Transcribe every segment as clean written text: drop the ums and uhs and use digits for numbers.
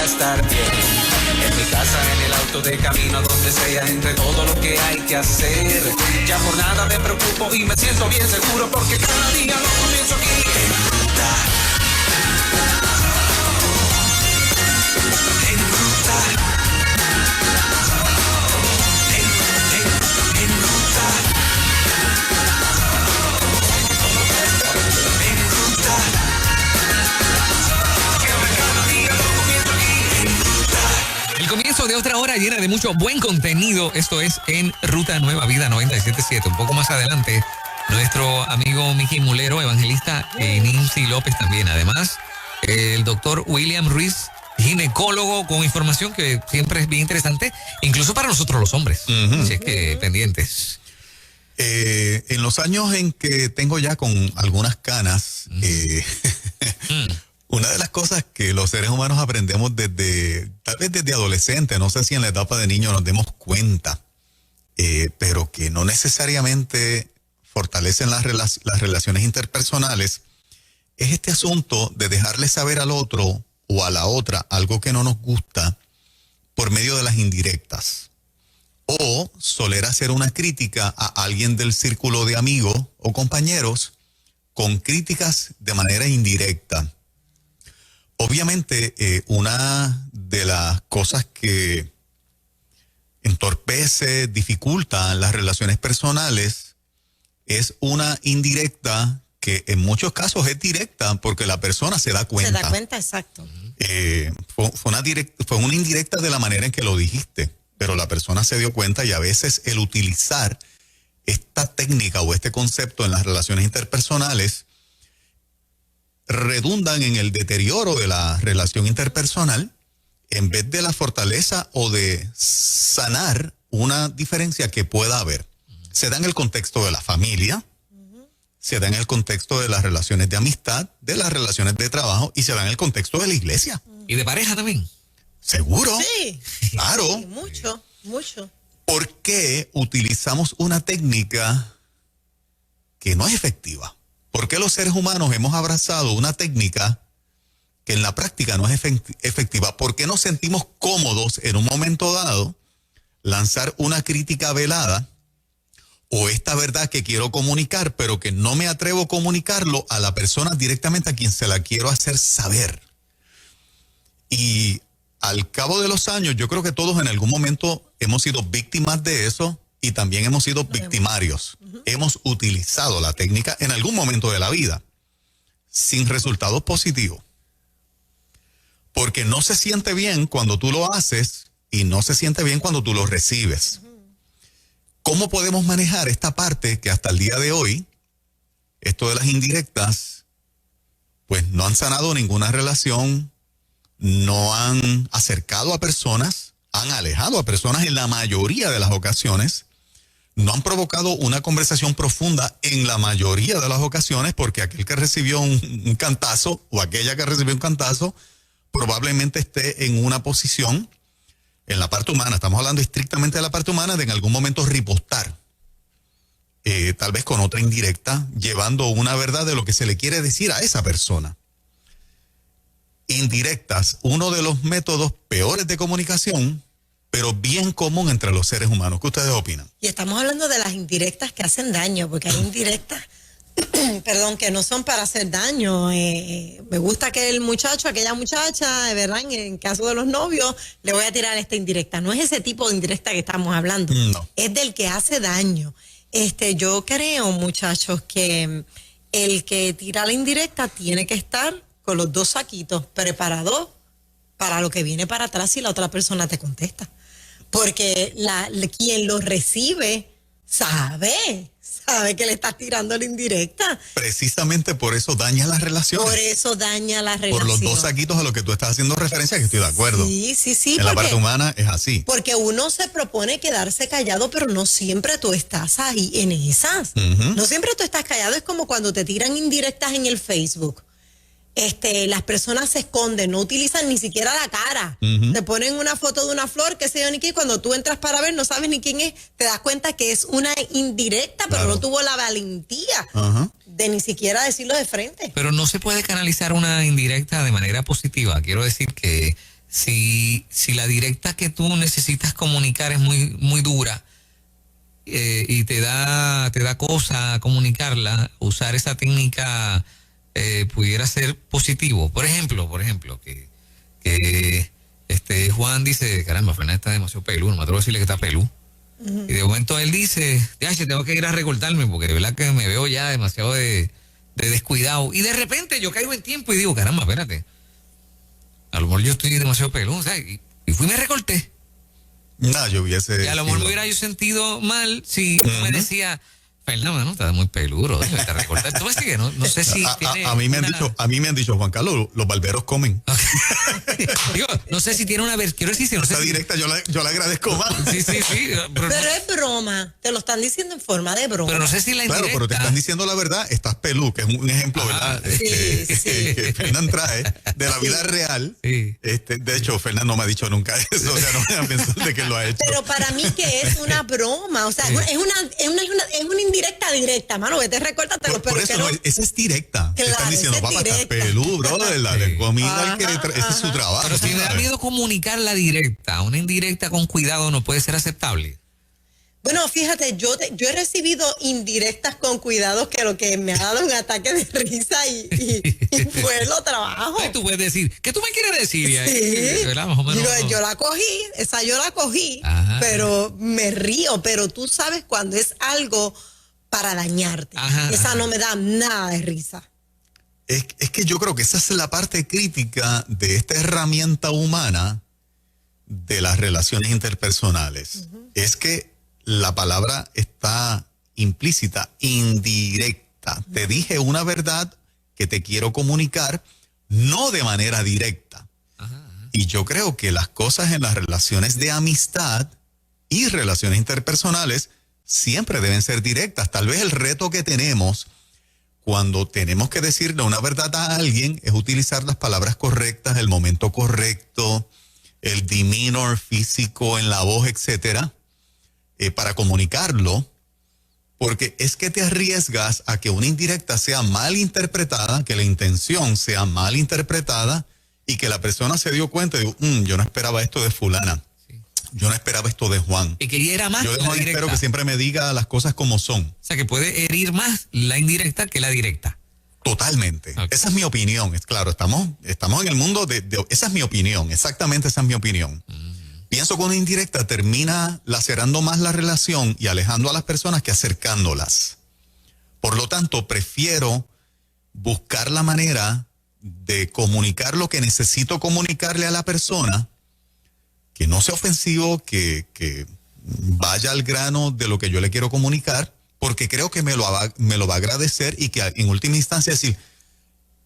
estar bien. En mi casa, en el auto, de camino, donde sea, entre todo lo que hay que hacer. Ya por nada me preocupo y me siento bien seguro, porque cada día lo comienzo aquí en Ruta. En Ruta. En Ruta. En Ruta. Cada día lo comienzo aquí en Ruta. El comienzo de otra hora llena de mucho buen contenido. Esto es En Ruta Nueva Vida 97.7. Un poco más adelante, nuestro amigo Miki Mulero, evangelista, Nancy López también. Además, el doctor William Ruiz, ginecólogo, con información que siempre es bien interesante, incluso para nosotros los hombres. Así es que pendientes. En los años en que tengo ya con algunas canas, una de las cosas que los seres humanos aprendemos tal vez desde adolescente, no sé si en la etapa de niño nos demos cuenta, pero que no necesariamente fortalecen las relaciones interpersonales, es este asunto de dejarle saber al otro o a la otra algo que no nos gusta por medio de las indirectas. O soler hacer una crítica a alguien del círculo de amigos o compañeros con críticas de manera indirecta. Obviamente, una de las cosas que entorpece, dificulta las relaciones personales es una indirecta que en muchos casos es directa porque la persona se da cuenta. Se da cuenta, exacto. Fue una indirecta de la manera en que lo dijiste, pero la persona se dio cuenta, y a veces el utilizar esta técnica o este concepto en las relaciones interpersonales redundan en el deterioro de la relación interpersonal en vez de la fortaleza o de sanar una diferencia que pueda haber. Se da en el contexto de la familia, se da en el contexto de las relaciones de amistad, de las relaciones de trabajo, y se da en el contexto de la iglesia. ¿Y de pareja también? ¿Seguro? Sí. Claro. Sí, mucho. ¿Por qué utilizamos una técnica que no es efectiva? ¿Por qué los seres humanos hemos abrazado una técnica que en la práctica no es efectiva? ¿Por qué nos sentimos cómodos en un momento dado lanzar una crítica velada o esta verdad que quiero comunicar, pero que no me atrevo a comunicarlo a la persona directamente a quien se la quiero hacer saber? Y al cabo de los años, yo creo que todos en algún momento hemos sido víctimas de eso y también hemos sido victimarios. Hemos utilizado la técnica en algún momento de la vida sin resultados positivos. Porque no se siente bien cuando tú lo haces y no se siente bien cuando tú lo recibes. ¿Cómo podemos manejar esta parte que hasta el día de hoy, esto de las indirectas, pues no han sanado ninguna relación, no han acercado a personas, han alejado a personas en la mayoría de las ocasiones, no han provocado una conversación profunda en la mayoría de las ocasiones, porque aquel que recibió un cantazo o aquella que recibió un cantazo probablemente esté en una posición en la parte humana, estamos hablando estrictamente de la parte humana, de en algún momento ripostar, tal vez con otra indirecta, llevando una verdad de lo que se le quiere decir a esa persona. Indirectas, uno de los métodos peores de comunicación, pero bien común entre los seres humanos. ¿Qué ustedes opinan? Y estamos hablando de las indirectas que hacen daño, porque hay indirectas, perdón, que no son para hacer daño. Me gusta que el muchacho, aquella muchacha, ¿verdad? En caso de los novios, le voy a tirar esta indirecta. No es ese tipo de indirecta que estamos hablando. No. Es del que hace daño. Yo creo, muchachos, que el que tira la indirecta tiene que estar con los dos saquitos preparados para lo que viene para atrás si la otra persona te contesta. Porque quien lo recibe sabe que le estás tirando la indirecta. Precisamente por eso daña las relaciones. Por eso daña la relación. Por los dos saquitos a lo que tú estás haciendo referencia, que estoy de acuerdo. Sí. En la parte humana es así. Porque uno se propone quedarse callado, pero no siempre tú estás ahí en esas. No siempre tú estás callado. Es como cuando te tiran indirectas en el Facebook. Las personas se esconden, no utilizan ni siquiera la cara. Te ponen una foto de una flor, qué sé yo, ni qué, cuando tú entras para ver, no sabes ni quién es, te das cuenta que es una indirecta, pero no tuvo la valentía de ni siquiera decirlo de frente. Pero no se puede canalizar una indirecta de manera positiva. Quiero decir que si la directa que tú necesitas comunicar es muy dura y te da cosa comunicarla, usar esa técnica pudiera ser positivo. Por ejemplo, que Juan dice, caramba, Fernández está demasiado peludo, no me atrevo a decirle que está peludo. Y de momento él dice, tengo que ir a recortarme porque de verdad que me veo ya demasiado de descuidado. Y de repente yo caigo en tiempo y digo, caramba, espérate. A lo mejor yo estoy demasiado peludo, ¿sabes? Y fui y me recorté. No, yo hubiese... Y a lo mejor me hubiera yo sentido mal si tú me decías, Fernando, no, está muy peludo, déjame recortar. ¿Tú me sigues? No sé si tiene a mí me han dicho, Juan Carlos, los barberos comen. Digo, no sé si tiene una vez, quiero decir, no sé esta si... directa yo la agradezco más. Sí. Pero es broma, te lo están diciendo en forma de broma. Pero no sé si la indirecta... Claro, pero te están diciendo la verdad, estás peludo, que es un ejemplo, ¿verdad? Sí. Que Fernán trae de la vida real. Sí. De hecho, Fernán no me ha dicho nunca eso, o sea, no me a pensar de que lo ha hecho. Pero para mí que es una broma, o sea, Sí. es una indirecta, mano, vete, recórtatelo, Por pero eso que no, esa es directa. Te Claro, están diciendo, esa es papá, estás directa. peludo, brother, la de comida, Ajá, ese es su trabajo. Pero si me da ¿sabes? miedo comunicar la directa, una indirecta con cuidado no puede ser aceptable. Bueno, fíjate, yo he recibido indirectas con cuidados que lo que me ha dado un ataque de risa y pues lo trabajo. Ay, tú puedes decir, ¿qué tú me quieres decir? Y ahí, Sí, ¿verdad? Más o menos, yo la cogí, Ajá. pero me río, pero tú sabes cuando es algo para dañarte. Ajá, Esa ajá. no me da nada de risa. Es que yo creo que esa es la parte crítica de esta herramienta humana de las relaciones interpersonales. Es que la palabra está implícita, indirecta. Te dije una verdad que te quiero comunicar, no de manera directa. Y yo creo que las cosas en las relaciones de amistad y relaciones interpersonales siempre deben ser directas. Tal vez el reto que tenemos cuando tenemos que decirle una verdad a alguien es utilizar las palabras correctas, el momento correcto, el demeanor físico en la voz, etcétera, para comunicarlo, porque es que te arriesgas a que una indirecta sea mal interpretada, que la intención sea mal interpretada y que la persona se dio cuenta y digo, yo no esperaba esto de fulana, yo no esperaba esto de Juan. Y que hiera más Yo de la Juan directa. espero que siempre me diga las cosas como son. O sea, que puede herir más la indirecta que la directa. Totalmente. Ok. Esa es mi opinión. Es claro, estamos en el mundo esa es mi opinión. Exactamente esa es mi opinión. Pienso que una indirecta termina lacerando más la relación y alejando a las personas que acercándolas. Por lo tanto, prefiero buscar la manera de comunicar lo que necesito comunicarle a la persona, que no sea ofensivo, que vaya al grano de lo que yo le quiero comunicar, porque creo que me lo va a agradecer y que en última instancia decir,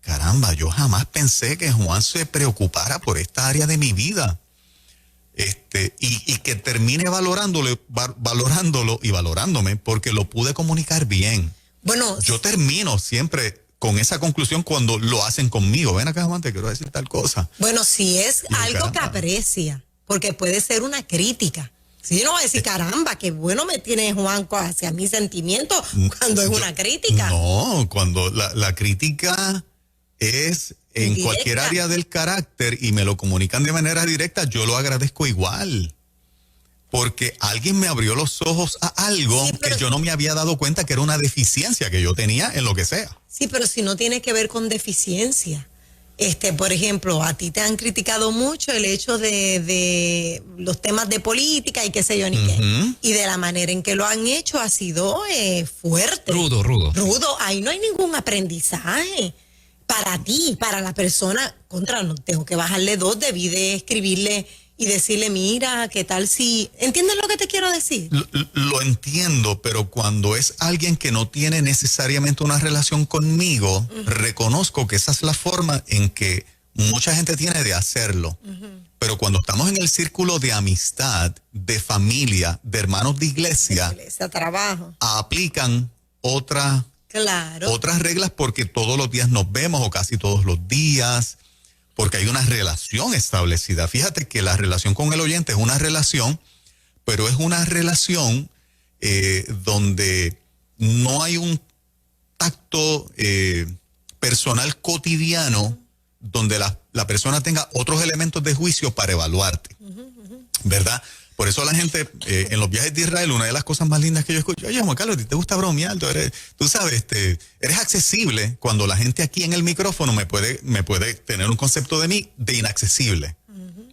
caramba, yo jamás pensé que Juan se preocupara por esta área de mi vida. Y que termine valorándolo y valorándome porque lo pude comunicar bien. Bueno, Yo termino siempre con esa conclusión cuando lo hacen conmigo. Ven acá, Juan, te quiero decir tal cosa. bueno, si es Digo, algo que caramba. aprecia, porque puede ser una crítica. Si yo no voy a decir, caramba, qué bueno me tiene Juan hacia mis sentimientos cuando es una crítica. No, cuando la crítica es en Directa. cualquier área del carácter y me lo comunican de manera directa, yo lo agradezco igual. Porque alguien me abrió los ojos a algo Sí, pero- que yo no me había dado cuenta que era una deficiencia que yo tenía en lo que sea. Sí, pero si no tiene que ver con deficiencia. Por ejemplo, a ti te han criticado mucho el hecho de los temas de política y qué sé yo ni qué. Y de la manera en que lo han hecho ha sido fuerte. Rudo. Rudo. Ahí no hay ningún aprendizaje. Para ti, para la persona, no tengo que bajarle 2, debí de escribirle y decirle, mira, ¿qué tal si...? ¿Entiendes lo que te quiero decir? Lo entiendo, pero cuando es alguien que no tiene necesariamente una relación conmigo, reconozco que esa es la forma en que mucha gente tiene de hacerlo. Pero cuando estamos en el círculo de amistad, de familia, de hermanos de iglesia, Ese trabajo. aplican otras reglas porque todos los días nos vemos o casi todos los días, porque hay una relación establecida. Fíjate que la relación con el oyente es una relación, pero es una relación donde no hay un tacto personal cotidiano donde la persona tenga otros elementos de juicio para evaluarte, ¿verdad? Por eso la gente, en los viajes de Israel, una de las cosas más lindas que yo escucho, oye, Juan Carlos, ¿te gusta bromear? Tú sabes, eres accesible cuando la gente aquí en el micrófono me puede tener un concepto de mí de inaccesible,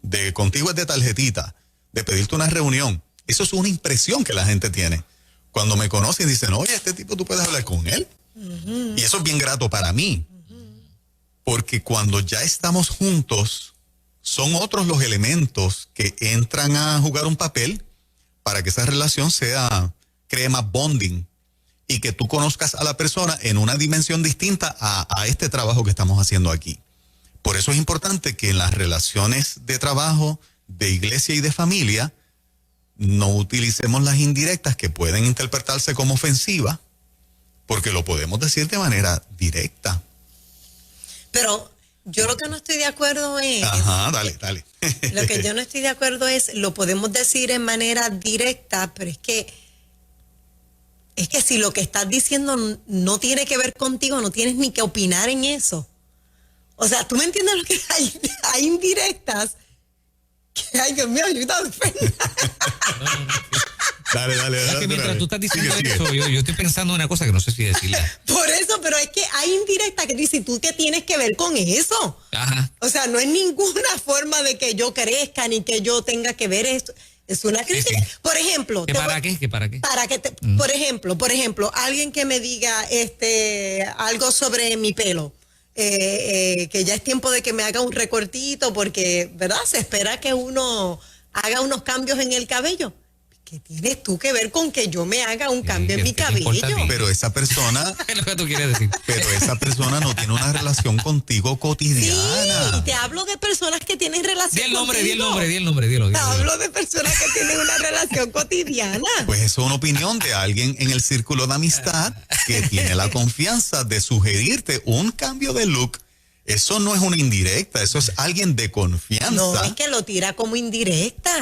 de contigo es de tarjetita, de pedirte una reunión. Eso es una impresión que la gente tiene. Cuando me conocen dicen, oye, este tipo tú puedes hablar con él. Y eso es bien grato para mí. Porque cuando ya estamos juntos, son otros los elementos que entran a jugar un papel para que esa relación cree más bonding y que tú conozcas a la persona en una dimensión distinta a este trabajo que estamos haciendo aquí. Por eso es importante que en las relaciones de trabajo, de iglesia y de familia, no utilicemos las indirectas que pueden interpretarse como ofensivas, porque lo podemos decir de manera directa. Pero yo lo que no estoy de acuerdo es... Ajá, dale. Lo que yo no estoy de acuerdo es, lo podemos decir en manera directa, pero es que si lo que estás diciendo no tiene que ver contigo, no tienes ni que opinar en eso. O sea, ¿tú me entiendes lo que hay indirectas? Que, ay, Dios mío, ayúdame. Dale. Es que mientras tú estás diciendo Sigue. eso, yo estoy pensando en una cosa que no sé si decirla. Por eso, pero es que hay indirectas que dicen, ¿tú qué tienes que ver con eso? Ajá. O sea, no es ninguna forma de que yo crezca ni que yo tenga que ver esto. Es una crítica. Sí. Por ejemplo, ¿Qué para qué? Para que por ejemplo, alguien que me diga algo sobre mi pelo. Que ya es tiempo de que me haga un recortito porque, ¿verdad? Se espera que uno haga unos cambios en el cabello. ¿Qué tienes tú que ver con que yo me haga un cambio en mi cabello? Pero esa persona... Es lo que tú quieres decir. Pero esa persona no tiene una relación contigo cotidiana. Sí, te hablo de personas que tienen relación Di el nombre. Te hablo de personas que tienen una relación cotidiana. Pues eso es una opinión de alguien en el círculo de amistad que tiene la confianza de sugerirte un cambio de look. Eso no es una indirecta, eso es alguien de confianza. No, es que lo tira como indirecta.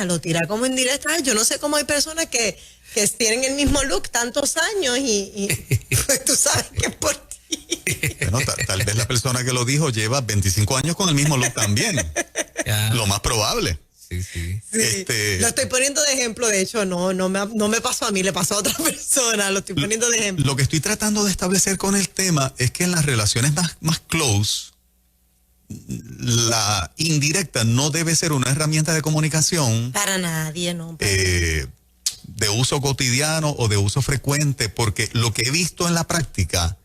Yo no sé cómo hay personas que tienen el mismo look tantos años y pues tú sabes que es por ti. Bueno, tal vez la persona que lo dijo lleva 25 años con el mismo look también. Ya. Lo más probable. Sí. Sí, lo estoy poniendo de ejemplo, de hecho, no me pasó a mí, le pasó a otra persona, lo estoy poniendo de ejemplo. Lo que estoy tratando de establecer con el tema es que en las relaciones más close, la indirecta no debe ser una herramienta de comunicación Para nadie, no. de uso cotidiano o de uso frecuente, porque lo que he visto en la práctica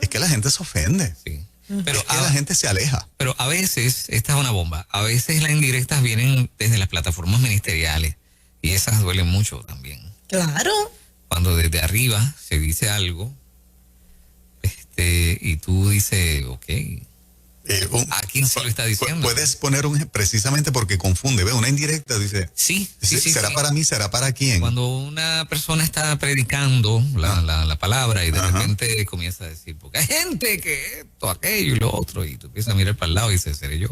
es que la gente se ofende. Sí. Pero la gente se aleja. Pero a veces, esta es una bomba, a veces las indirectas vienen desde las plataformas ministeriales y esas duelen mucho también. Claro. Cuando desde arriba se dice algo, y tú dices, ok, ¿a quién se lo está diciendo? Puedes poner precisamente porque confunde. Ve, una indirecta dice, Sí. ¿será para mí? ¿Será para quién? Cuando una persona está predicando la palabra y de repente comienza a decir, porque hay gente que esto, aquello y lo otro, y tú empiezas a mirar para el lado y dices, seré yo.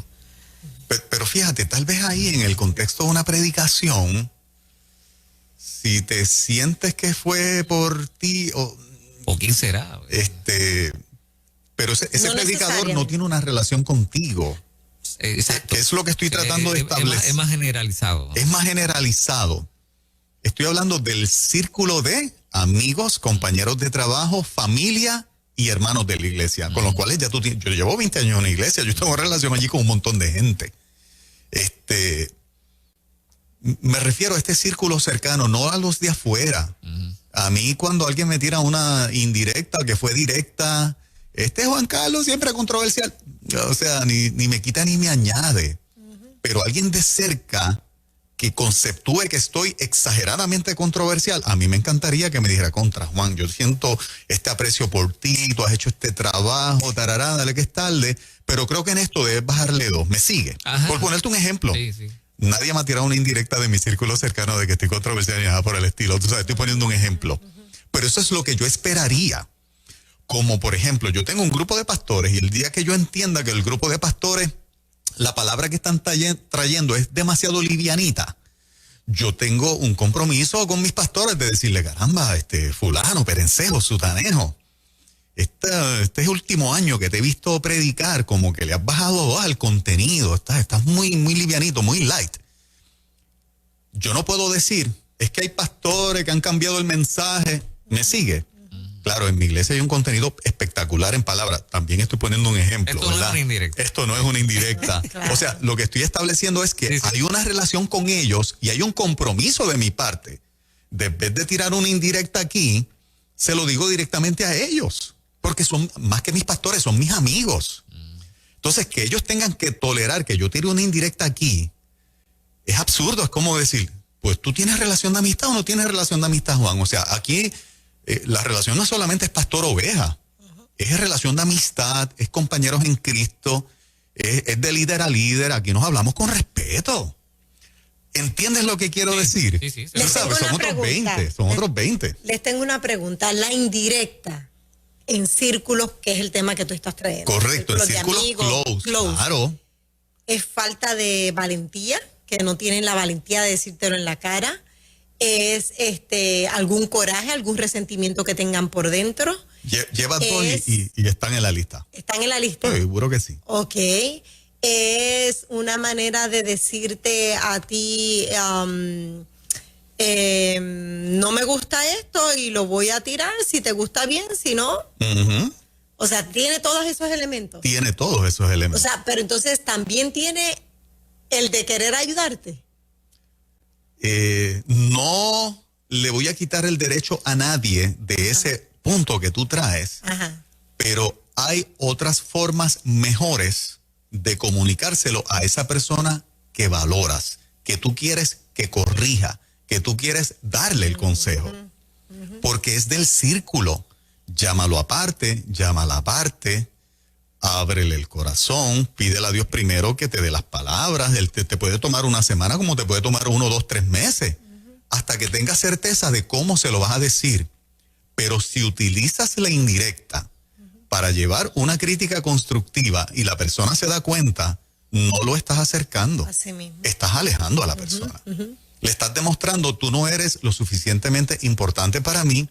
Pero fíjate, tal vez ahí en el contexto de una predicación, si te sientes que fue por ti ¿O quién será? pero ese No predicador no tiene una relación contigo. Exacto. Que es lo que estoy tratando de establecer. Es más generalizado. Es más generalizado. Estoy hablando del círculo de amigos, compañeros de trabajo, familia y hermanos de la iglesia, con los cuales yo llevo 20 años en la iglesia, yo tengo relación allí con un montón de gente. Me refiero a este círculo cercano, no a los de afuera. A mí cuando alguien me tira una indirecta que fue directa, Juan Carlos siempre controversial, o sea, ni me quita ni me añade. Pero alguien de cerca que conceptúe que estoy exageradamente controversial, a mí me encantaría que me dijera, contra Juan, yo siento este aprecio por ti, tú has hecho este trabajo, tarará, dale que es tarde, pero creo que en esto debes bajarle 2, ¿me sigue? Ajá. Por ponerte un ejemplo. Sí. Nadie me ha tirado una indirecta de mi círculo cercano de que estoy controversial ni nada por el estilo. Tú sabes, estoy poniendo un ejemplo. Pero eso es lo que yo esperaría. Como por ejemplo, yo tengo un grupo de pastores y el día que yo entienda que el grupo de pastores, la palabra que están trayendo es demasiado livianita, yo tengo un compromiso con mis pastores de decirle, caramba, fulano, perencejo, sutanejo. este último año que te he visto predicar, como que le has bajado al contenido, estás muy, muy livianito, muy light. Yo no puedo decir, es que hay pastores que han cambiado el mensaje. ¿Me sigue? Claro, en mi iglesia hay un contenido espectacular en palabras. También estoy poniendo un ejemplo. Esto no es una indirecta. Esto no es una indirecta. Claro. O sea, lo que estoy estableciendo es que Sí, sí. hay una relación con ellos y hay un compromiso de mi parte. De vez de tirar una indirecta aquí, se lo digo directamente a ellos. Porque son más que mis pastores, son mis amigos. Entonces, que ellos tengan que tolerar que yo tire una indirecta aquí, es absurdo. Es como decir, pues tú tienes relación de amistad o no tienes relación de amistad, Juan. O sea, aquí la relación no solamente es pastor-oveja, es relación de amistad, es compañeros en Cristo, es de líder a líder. Aquí nos hablamos con respeto. ¿Entiendes lo que quiero decir? Sí. Tú Les sabes, tengo son una otros pregunta. 20, son otros 20. Les tengo una pregunta. La indirecta en círculos, que es el tema que tú estás trayendo. Correcto, el de círculo amigos, close, claro. Es falta de valentía, que no tienen la valentía de decírtelo en la cara. Es algún coraje, algún resentimiento que tengan por dentro. Lleva dos y están en la lista. ¿Están en la lista? Seguro que sí. Ok. Es una manera de decirte a ti, no me gusta esto y lo voy a tirar. Si te gusta bien, si no. Ujú. O sea, tiene todos esos elementos. Tiene todos esos O elementos. sea, pero entonces también tiene el de querer ayudarte. No le voy a quitar el derecho a nadie de ese punto que tú traes, Ajá. pero hay otras formas mejores de comunicárselo a esa persona que valoras, que tú quieres que corrija, que tú quieres darle el consejo, porque es del círculo. Llámalo aparte, llámala aparte, ábrele el corazón, pídele a Dios primero que te dé las palabras. Él te puede tomar una semana como te puede tomar 1, 2, 3 meses, hasta que tengas certeza de cómo se lo vas a decir. Pero si utilizas la indirecta para llevar una crítica constructiva y la persona se da cuenta, no lo estás acercando. Así mismo. Estás alejando a la persona. Le estás demostrando, tú no eres lo suficientemente importante para mí,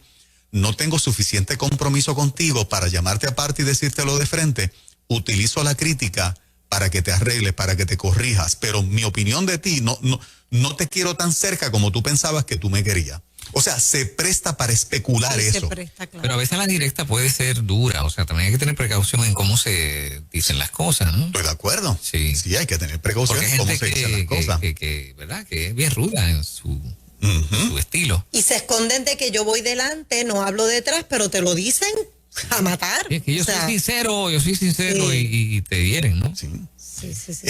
no tengo suficiente compromiso contigo para llamarte aparte y decírtelo de frente. Utilizo la crítica para que te arregles, para que te corrijas, pero mi opinión de ti, no te quiero tan cerca como tú pensabas que tú me querías. O sea, se presta para especular Sí, eso. se presta, claro. Pero a veces la directa puede ser dura, o sea, también hay que tener precaución en cómo se dicen las cosas, ¿no? Estoy de acuerdo. Sí. Sí, hay que tener precaución Porque hay en cómo gente se dicen las cosas. ¿verdad? Que es bien ruda en su estilo. Y se esconden de que yo voy delante, no hablo detrás, pero te lo dicen a matar. Y es que yo O sea, soy sincero Sí. y te hieren, ¿no? Sí. Sí, sí, sí.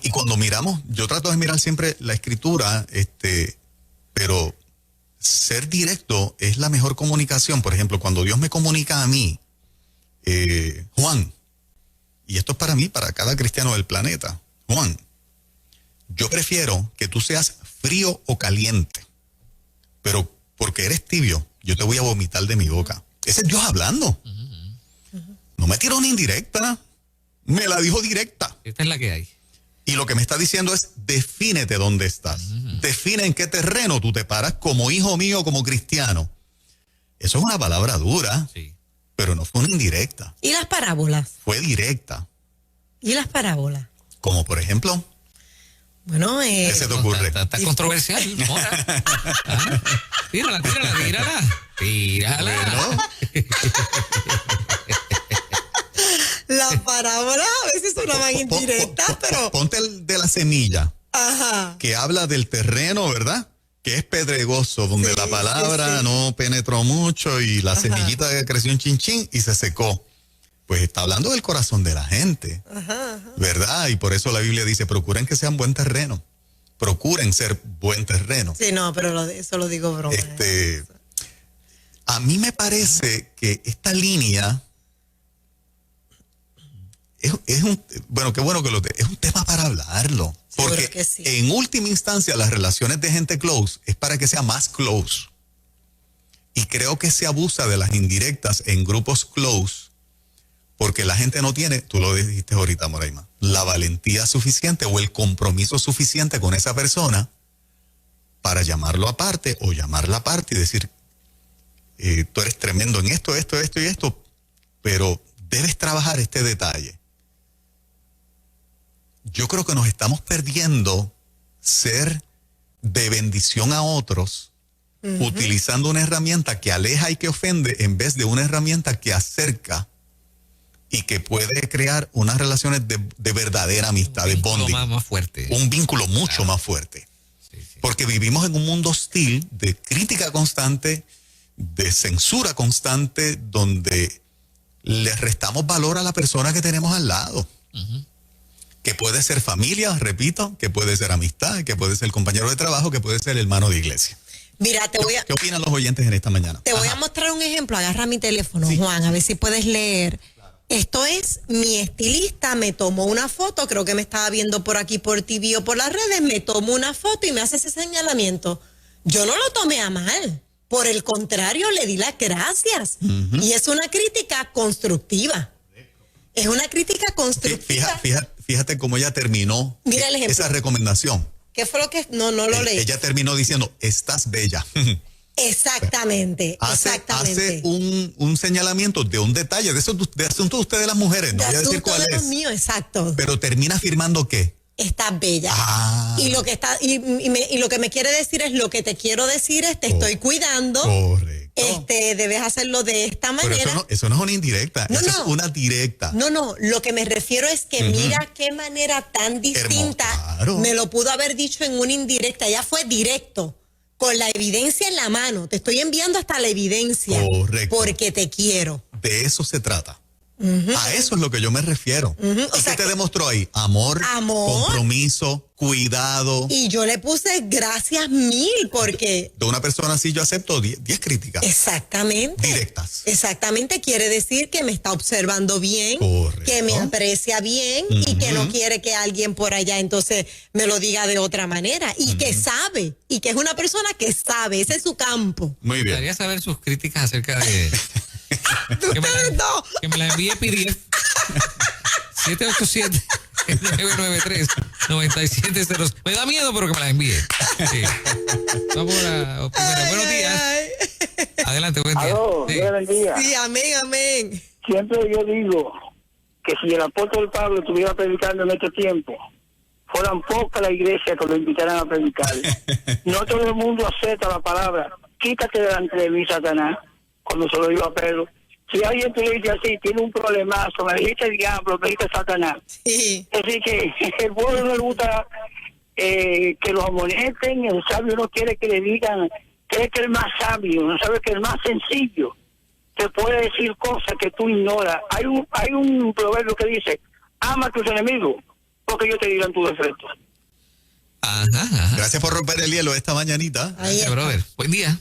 Y cuando miramos, yo trato de mirar siempre la escritura, pero ser directo es la mejor comunicación. Por ejemplo, cuando Dios me comunica a mí, Juan, y esto es para mí, para cada cristiano del planeta, Juan, yo prefiero que tú seas frío o caliente, pero porque eres tibio, yo te voy a vomitar de mi boca. Ese es Dios hablando. No me tiró una indirecta, me la dijo directa. Esta es la que hay. Y lo que me está diciendo es, defínete dónde estás. Define en qué terreno tú te paras como hijo mío, como cristiano. Eso es una palabra dura, Sí. pero no fue una indirecta. ¿Y las parábolas? Fue directa. ¿Y las parábolas? Como por ejemplo, Bueno, ¿qué se te ocurre? Está controversial. Mora. Ah, Tírala. Bueno, las parábolas a veces sonaban indirectas, pero... Ponte el de la semilla, Ajá. que habla del terreno, ¿verdad? Que es pedregoso, donde Sí, la palabra sí. no penetró mucho y la semillita creció un chinchín y se secó. Pues está hablando del corazón de la gente, ¿verdad? Y por eso la Biblia dice, procuren que sean buen terreno. Procuren ser buen terreno. Sí, no, pero eso lo digo broma. A mí me parece que esta línea es un, bueno, qué bueno que es un tema para hablarlo. Seguro Porque que sí. en última instancia las relaciones de gente close es para que sea más close. Y creo que se abusa de las indirectas en grupos close porque la gente no tiene, tú lo dijiste ahorita, Moraima, la valentía suficiente o el compromiso suficiente con esa persona para llamarlo aparte o llamarla aparte y decir, tú eres tremendo en esto y esto. pero debes trabajar este detalle. Yo creo que nos estamos perdiendo ser de bendición a otros, utilizando una herramienta que aleja y que ofende en vez de una herramienta que acerca y que puede crear unas relaciones de verdadera amistad, de bonding. Más fuerte. Un vínculo mucho más fuerte. Sí, sí. Porque vivimos en un mundo hostil de crítica constante, de censura constante, donde le restamos valor a la persona que tenemos al lado. Que puede ser familia, repito, que puede ser amistad, que puede ser compañero de trabajo, que puede ser hermano de iglesia. Mira, ¿Qué opinan los oyentes en esta mañana? Te voy a mostrar un ejemplo. Agarra mi teléfono, Sí. Juan, a ver si puedes leer. Esto es mi estilista, me tomó una foto, creo que me estaba viendo por aquí por TV o por las redes, me tomó una foto y me hace ese señalamiento. Yo no lo tomé a mal, por el contrario, le di las gracias. Y es una crítica constructiva. Es una crítica constructiva. Fíjate cómo ella terminó Mira el ejemplo. esa recomendación. ¿Qué fue lo que...? No lo leí. Ella terminó diciendo, estás bella. Exactamente, Hace un señalamiento de un detalle, de asunto de ustedes las mujeres, no de voy a decir asunto cuál de los es. míos, exacto. Pero termina afirmando que Estás bella. Y lo que está y lo que me quiere decir es, lo que te quiero decir es, te estoy cuidando. correcto. Debes hacerlo de esta Pero manera. eso no es una indirecta, No, eso no. es una directa. No, lo que me refiero es que mira qué manera tan distinta. claro. Me lo pudo haber dicho en una indirecta, ya fue directo, con la evidencia en la mano. Te estoy enviando hasta la evidencia. Correcto. Porque te quiero. De eso se trata. A eso es lo que yo me refiero. O ¿Y sea qué te que- demostró ahí? Amor, compromiso, cuidado. Y yo le puse gracias mil porque... De una persona así yo acepto 10 críticas. Exactamente. Directas. Exactamente, quiere decir que me está observando bien, Correcto. que me aprecia bien y que no quiere que alguien por allá entonces me lo diga de otra manera y que sabe, y que es una persona que sabe, ese es su campo. Muy Me bien. gustaría saber sus críticas acerca de... Ustedes no. Que me la envíe PDF. 787-993-9700. Me da miedo, pero que me la envíe. Sí. Vamos a la primera. Buenos días. Adelante, buen día. Aló, Sí. Dios bendiga. Sí, amén. Siempre yo digo que si el apóstol Pablo estuviera predicando en este tiempo, fueran pocas las iglesias que lo invitaran a predicar. No todo el mundo acepta la palabra. Quítate delante de mí, Satanás, cuando se lo digo a Pedro. Si alguien te dice así, tiene un problemazo, me dijiste el diablo, me dijiste Satanás. Sí. Así que el pueblo no le gusta que los amonesten, el sabio no quiere que le digan, cree que el más sabio, no sabe que el más sencillo te puede decir cosas que tú ignoras. Hay un proverbio que dice, ama a tus enemigos, porque ellos te dirán tus defectos. Ajá. Gracias por romper el hielo esta mañanita. Ahí Gracias, está. brother. Buen día.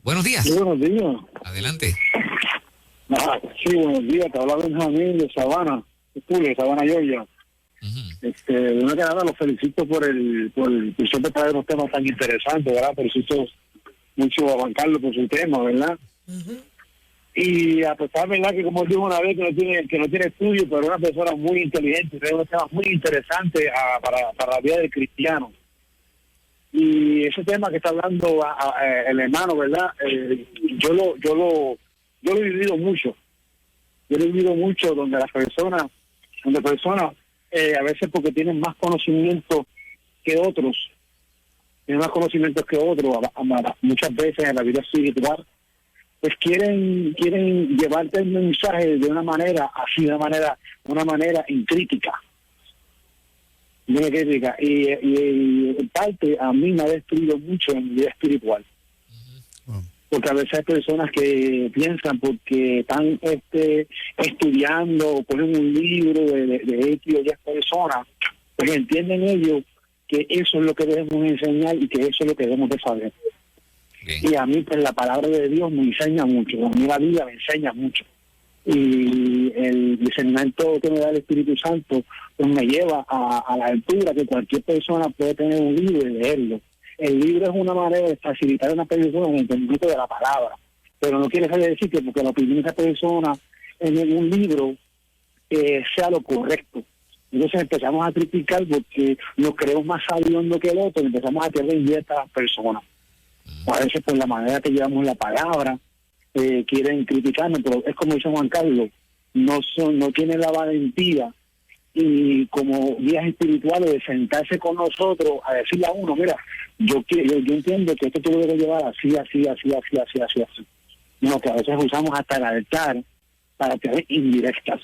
Buenos días. buenos días. Adelante. Sí, buenos días. Te habla Benjamín de Sabana, de Sabana, Georgia. De una que nada, los felicito por siempre traer unos temas tan interesantes, ¿verdad? Felicito mucho a Juan Carlos por su tema, ¿verdad? Y a pesar, ¿verdad? Que como dijo una vez, que no tiene estudio, pero es una persona muy inteligente, trae unos temas muy interesantes para la vida del cristiano. Y ese tema que está hablando el hermano, ¿verdad? Yo lo he vivido mucho. Yo lo he vivido mucho donde personas a veces porque tienen más conocimiento que otros, muchas veces en la vida espiritual, pues quieren llevarte el mensaje de una manera así, de una manera incrítica. Y en parte a mí me ha destruido mucho en mi vida espiritual. Porque a veces hay personas que piensan porque están estudiando o ponen un libro de X o Y personas, pues entienden ellos que eso es lo que debemos enseñar y que eso es lo que debemos de saber. Bien. Y a mí pues la palabra de Dios me enseña mucho, a mí la Biblia me enseña mucho. Y el discernimiento que me da el Espíritu Santo pues me lleva a la altura que cualquier persona puede tener un libro y leerlo. El libro es una manera de facilitar a una persona el entendimiento de la palabra, pero no quiere decir que porque la opinión de esa persona en un libro sea lo correcto. Entonces empezamos a criticar porque nos creemos más sabiendo que el otro y empezamos a tener indirectas a las personas. A veces por la manera que llevamos la palabra, quieren criticarnos, pero es como dice Juan Carlos, no tienen la valentía y como guías espirituales de sentarse con nosotros a decirle a uno, mira, yo entiendo que esto tú lo debes llevar así. No, que a veces usamos hasta el altar para tener indirectas.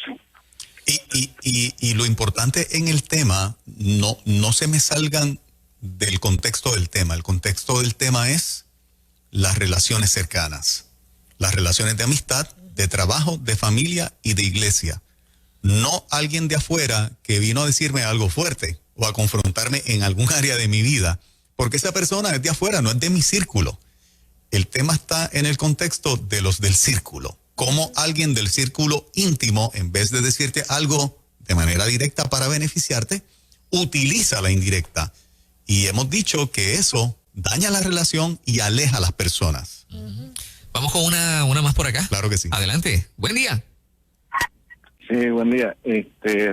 Y lo importante en el tema, no se me salgan del contexto del tema. El contexto del tema es las relaciones cercanas, las relaciones de amistad, de trabajo, de familia y de iglesia. No alguien de afuera que vino a decirme algo fuerte o a confrontarme en algún área de mi vida, porque esa persona es de afuera, no es de mi círculo. El tema está en el contexto de los del círculo. Cómo alguien del círculo íntimo, en vez de decirte algo de manera directa para beneficiarte, utiliza la indirecta. Y hemos dicho que eso daña la relación y aleja a las personas. Vamos con una más por acá. Claro que sí. Adelante. Buen día. Sí, buen día.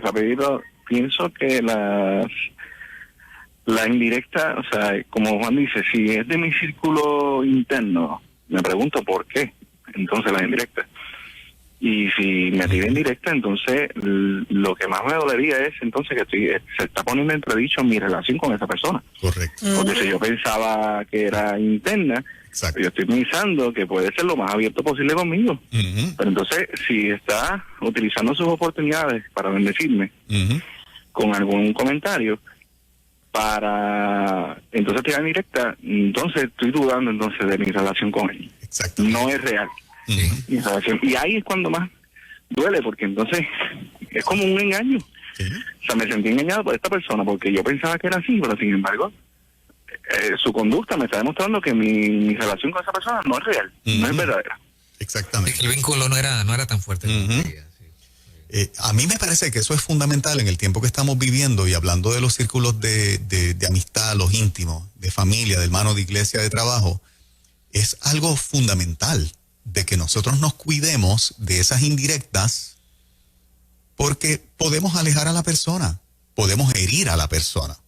Rapidito, pienso que la indirecta, o sea, como Juan dice, si es de mi círculo interno, me pregunto por qué, entonces la indirecta. Y si me tira indirecta, entonces lo que más me dolería es entonces que se está poniendo en entredicho mi relación con esa persona. Correcto. Porque si yo pensaba que era interna, Exacto. yo estoy pensando que puede ser lo más abierto posible conmigo. Pero entonces, si está utilizando sus oportunidades para bendecirme con algún comentario, para entonces tirar directa, entonces estoy dudando entonces de mi relación con él. Exacto. No es real. Mi relación. Y ahí es cuando más duele, porque entonces es como un engaño. O sea, me sentí engañado por esta persona porque yo pensaba que era así, pero sin embargo su conducta me está demostrando que mi relación con esa persona no es real, no es verdadera. Exactamente. Es que el vínculo no era tan fuerte. A mí me parece que eso es fundamental en el tiempo que estamos viviendo, y hablando de los círculos de amistad, los íntimos, de familia, de hermano, de iglesia, de trabajo. Es algo fundamental de que nosotros nos cuidemos de esas indirectas, porque podemos alejar a la persona, podemos herir a la persona.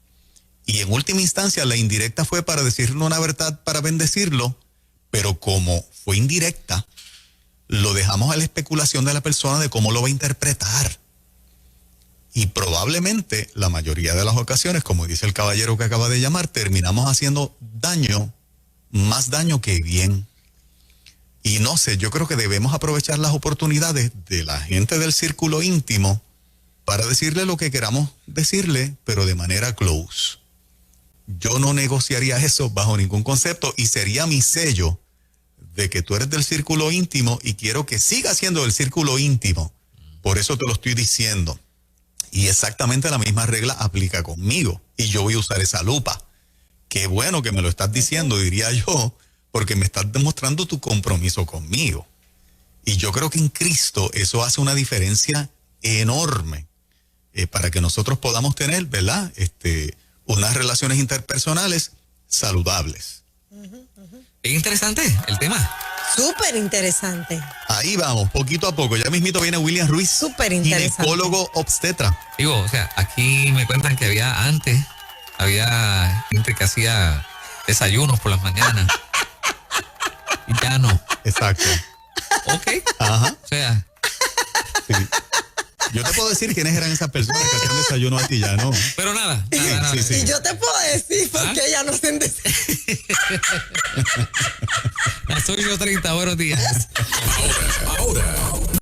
Y en última instancia la indirecta fue para decirle una verdad, para bendecirlo, pero como fue indirecta, lo dejamos a la especulación de la persona de cómo lo va a interpretar. Y probablemente la mayoría de las ocasiones, como dice el caballero que acaba de llamar, terminamos haciendo daño, más daño que bien. Y no sé, yo creo que debemos aprovechar las oportunidades de la gente del círculo íntimo para decirle lo que queramos decirle, pero de manera close. Yo no negociaría eso bajo ningún concepto, y sería mi sello de que tú eres del círculo íntimo y quiero que sigas siendo del círculo íntimo. Por eso te lo estoy diciendo. Y exactamente la misma regla aplica conmigo. Y yo voy a usar esa lupa. Qué bueno que me lo estás diciendo, diría yo, porque me estás demostrando tu compromiso conmigo. Y yo creo que en Cristo eso hace una diferencia enorme para que nosotros podamos tener, ¿verdad? Unas relaciones interpersonales saludables. Es interesante el tema. Súper interesante. Ahí vamos, poquito a poco. Ya mismito viene William Ruiz, Súper interesante. ginecólogo obstetra. Digo, o sea, aquí me cuentan que había gente que hacía desayunos por las mañanas. Y ya no. Exacto. Ok. Ajá. O sea, Sí. Yo te puedo decir quiénes eran esas personas que hacían desayuno aquí, ya no. pero nada. Sí, sí. Y yo te puedo decir porque ella no se entiende. Soy yo 30, buenos días. Ahora